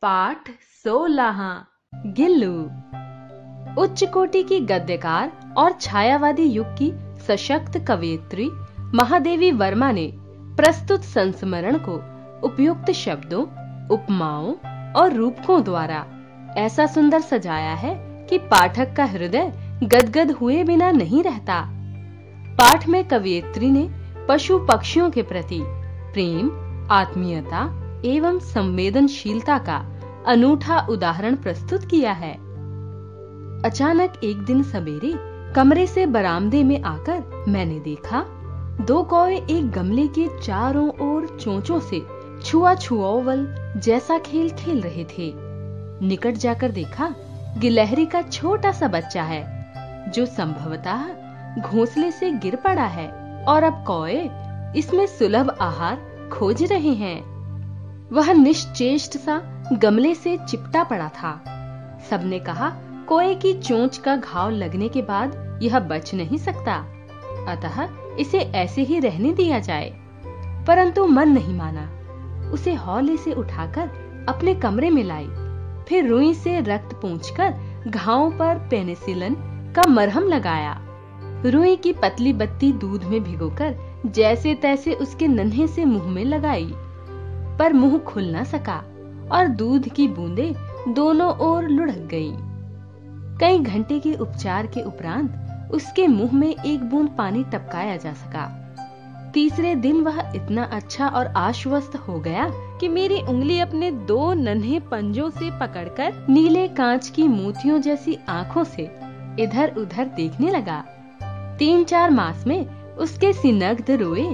पाठ 16 गिल्लू। उच्च कोटि की गद्यकार और छायावादी युग की सशक्त कवयित्री महादेवी वर्मा ने प्रस्तुत संस्मरण को उपयुक्त शब्दों, उपमाओं और रूपकों द्वारा ऐसा सुंदर सजाया है कि पाठक का हृदय गदगद हुए बिना नहीं रहता। पाठ में कवयित्री ने पशु पक्षियों के प्रति प्रेम, आत्मीयता एवं संवेदनशीलता का अनूठा उदाहरण प्रस्तुत किया है। अचानक एक दिन सवेरे कमरे से बरामदे में आकर मैंने देखा दो कौवे एक गमले के चारों ओर चोंचों से छुआ छुआवल जैसा खेल खेल रहे थे। निकट जाकर देखा गिलहरी का छोटा सा बच्चा है जो संभवतः घोंसले से गिर पड़ा है और अब कौवे इसमें सुलभ आहार खोज रहे हैं। वह निश्चेष्ट सा गमले से चिपटा पड़ा था। सबने कहा कौवे की चोंच का घाव लगने के बाद यह बच नहीं सकता, अतः इसे ऐसे ही रहने दिया जाए। परंतु मन नहीं माना। उसे हौले से उठाकर अपने कमरे में लाई, फिर रुई से रक्त पोंछकर घावों पर पेनिसिलिन का मरहम लगाया। रुई की पतली बत्ती दूध में भिगोकर जैसे तैसे उसके नन्हे से मुंह में लगाई, पर मुंह खुल न सका और दूध की बूंदें दोनों ओर लुढ़क गईं। कई घंटे के उपचार के उपरांत उसके मुंह में एक बूंद पानी टपकाया जा सका। तीसरे दिन वह इतना अच्छा और आश्वस्त हो गया कि मेरी उंगली अपने दो नन्हे पंजों से पकड़कर नीले कांच की मोतियों जैसी आंखों से इधर उधर देखने लगा। 3-4 मास में उसके सिनग्ध रोए,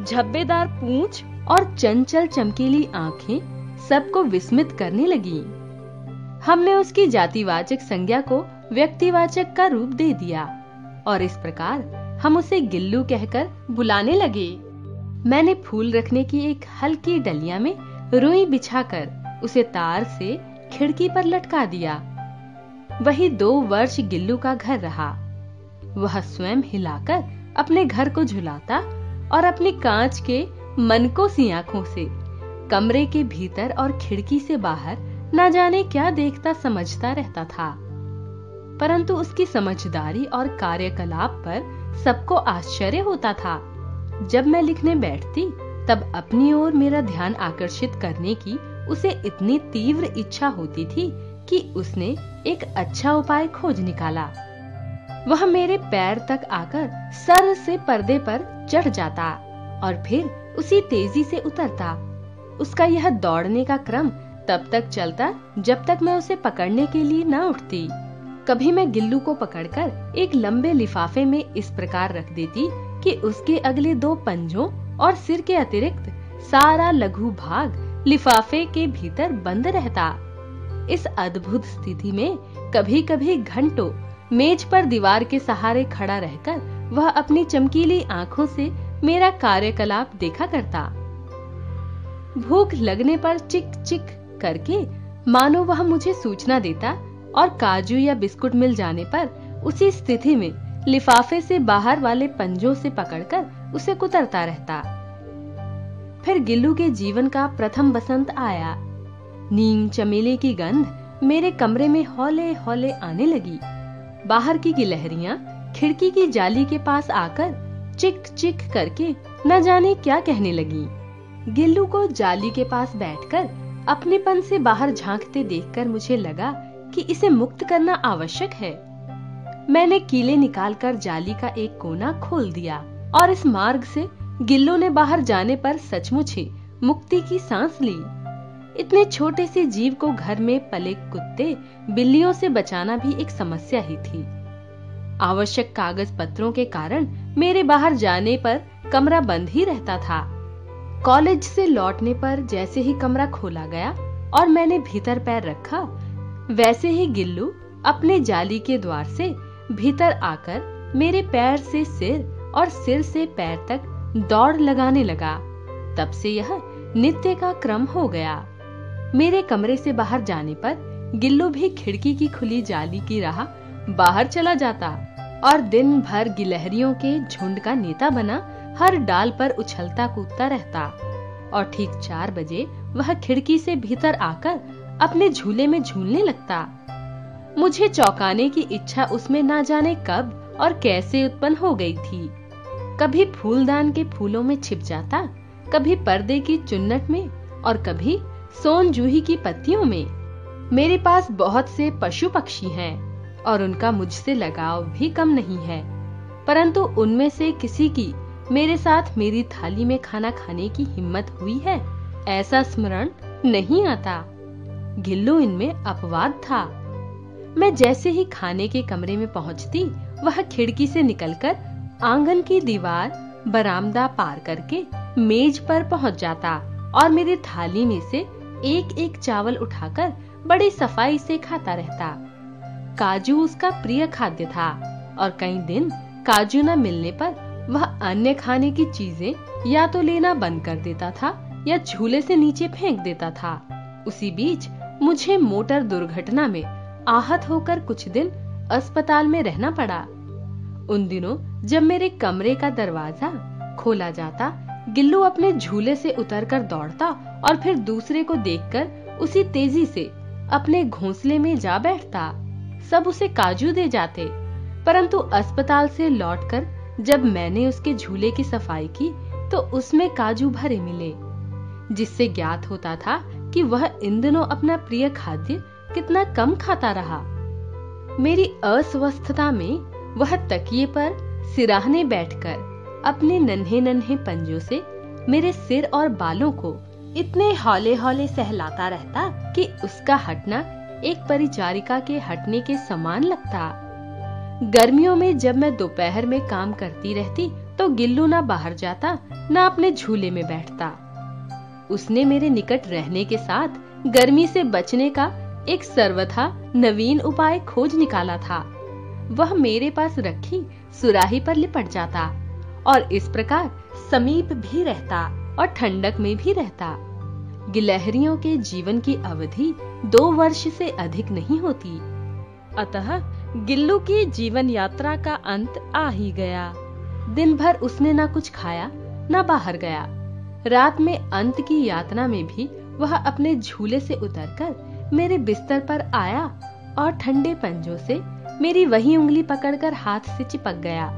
झब्बेदार पूंछ और चंचल चमकीली आंखें सबको विस्मित करने लगी। हमने उसकी जातिवाचक संज्ञा को व्यक्तिवाचक का रूप दे दिया और इस प्रकार हम उसे गिल्लू कहकर बुलाने लगे। मैंने फूल रखने की एक हल्की डलिया में रुई बिछाकर उसे तार से खिड़की पर लटका दिया। वही 2 वर्ष गिल्लू का घर रहा। वह स्वयं हिलाकर अपने घर को झुलाता और अपनी कांच के मनको सी आंखों से कमरे के भीतर और खिड़की से बाहर न जाने क्या देखता समझता रहता था। परंतु उसकी समझदारी और कार्यकलाप पर सबको आश्चर्य होता था। जब मैं लिखने बैठती तब अपनी ओर मेरा ध्यान आकर्षित करने की उसे इतनी तीव्र इच्छा होती थी कि उसने एक अच्छा उपाय खोज निकाला। वह मेरे पैर तक आकर सर से पर्दे पर चढ़ जाता और फिर उसी तेजी से उतरता। उसका यह दौड़ने का क्रम तब तक चलता जब तक मैं उसे पकड़ने के लिए न उठती। कभी मैं गिल्लू को पकड़कर एक लंबे लिफाफे में इस प्रकार रख देती कि उसके अगले 2 पंजों और सिर के अतिरिक्त सारा लघु भाग लिफाफे के भीतर बंद रहता। इस अद्भुत स्थिति में कभी-कभी घंटों मेज पर दीवार के सहारे खड़ा रहकर वह अपनी चमकीली आंखों से मेरा कार्यकलाप देखा करता। भूख लगने पर चिक चिक करके मानो वह मुझे सूचना देता और काजू या बिस्कुट मिल जाने पर उसी स्थिति में लिफाफे से बाहर वाले पंजों से पकड़कर उसे कुतरता रहता। फिर गिल्लू के जीवन का प्रथम बसंत आया। नीम चमेली की गंध मेरे कमरे में हौले हौले आने लगी। बाहर की गिलहरियां खिड़की की जाली के पास आकर चिक चिक करके न जाने क्या कहने लगी। गिल्लू को जाली के पास बैठकर अपनेपन से बाहर झांकते देखकर मुझे लगा कि इसे मुक्त करना आवश्यक है। मैंने कीले निकालकर जाली का एक कोना खोल दिया और इस मार्ग से गिल्लू ने बाहर जाने पर सचमुच ही मुक्ति की सांस ली। इतने छोटे से जीव को घर में पले कुत्ते बिल्लियों से बचाना भी एक समस्या ही थी। आवश्यक कागज पत्रों के कारण मेरे बाहर जाने पर कमरा बंद ही रहता था। कॉलेज से लौटने पर जैसे ही कमरा खोला गया और मैंने भीतर पैर रखा, वैसे ही गिल्लू अपने जाली के द्वार से भीतर आकर मेरे पैर से सिर और सिर से पैर तक दौड़ लगाने लगा। तब से यह नित्य का क्रम हो गया। मेरे कमरे से बाहर जाने पर गिल्लू भी खिड़की की खुली जाली की राह बाहर चला जाता और दिन भर गिलहरियों के झुंड का नेता बना हर डाल पर उछलता कूदता रहता और ठीक 4 बजे वह खिड़की से भीतर आकर अपने झूले में झूलने लगता। मुझे चौंकाने की इच्छा उसमें ना जाने कब और कैसे उत्पन्न हो गई थी। कभी फूलदान के फूलों में छिप जाता, कभी पर्दे की चुन्नट में और कभी सोन जूही की पत्तियों में। मेरे पास बहुत से पशु पक्षी हैं और उनका मुझसे लगाव भी कम नहीं है, परंतु उनमें से किसी की मेरे साथ मेरी थाली में खाना खाने की हिम्मत हुई है, ऐसा स्मरण नहीं आता। गिल्लू इनमें अपवाद था। मैं जैसे ही खाने के कमरे में पहुंचती, वह खिड़की से निकलकर आंगन की दीवार, बरामदा पार करके मेज पर पहुंच जाता और मेरी थाली में से एक एक चावल उठाकर बड़ी सफाई से खाता रहता। काजू उसका प्रिय खाद्य था और कई दिन काजू न मिलने पर वह अन्य खाने की चीजें या तो लेना बंद कर देता था या झूले से नीचे फेंक देता था। उसी बीच मुझे मोटर दुर्घटना में आहत होकर कुछ दिन अस्पताल में रहना पड़ा। उन दिनों जब मेरे कमरे का दरवाजा खोला जाता, गिल्लू अपने झूले से उतरकर दौड़ता और फिर दूसरे को देखकर उसी तेजी से अपने घोंसले में जा बैठता। सब उसे काजू दे जाते, परंतु अस्पताल से लौटकर जब मैंने उसके झूले की सफाई की तो उसमें काजू भरे मिले, जिससे ज्ञात होता था कि वह इन दिनों अपना प्रिय खाद्य कितना कम खाता रहा। मेरी अस्वस्थता में वह तकिए पर सिराहने बैठकर अपने नन्हे नन्हे पंजों से मेरे सिर और बालों को इतने हौले हौले सहलाता रहता कि उसका हटना एक परिचारिका के हटने के समान लगता। गर्मियों में जब मैं दोपहर में काम करती रहती तो गिल्लू ना बाहर जाता, ना अपने झूले में बैठता। उसने मेरे निकट रहने के साथ गर्मी से बचने का एक सर्वथा नवीन उपाय खोज निकाला था। वह मेरे पास रखी सुराही पर लिपट जाता और इस प्रकार समीप भी रहता और ठंडक में भी रहता। गिलहरियों के जीवन की अवधि 2 वर्ष से अधिक नहीं होती, अतः गिल्लू की जीवन यात्रा का अंत आ ही गया। दिन भर उसने ना कुछ खाया ना बाहर गया। रात में अंत की यातना में भी वह अपने झूले से उतरकर मेरे बिस्तर पर आया और ठंडे पंजों से मेरी वही उंगली पकड़कर हाथ से चिपक गया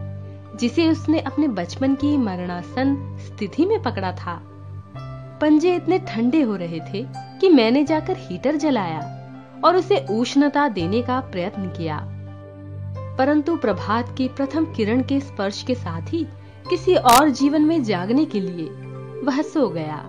जिसे उसने अपने बचपन की मरणासन स्थिति में पकड़ा था। पंजे इतने ठंडे हो रहे थे कि मैंने जाकर हीटर जलाया और उसे उष्णता देने का प्रयत्न किया, परंतु प्रभात की प्रथम किरण के स्पर्श के साथ ही किसी और जीवन में जागने के लिए वह सो गया।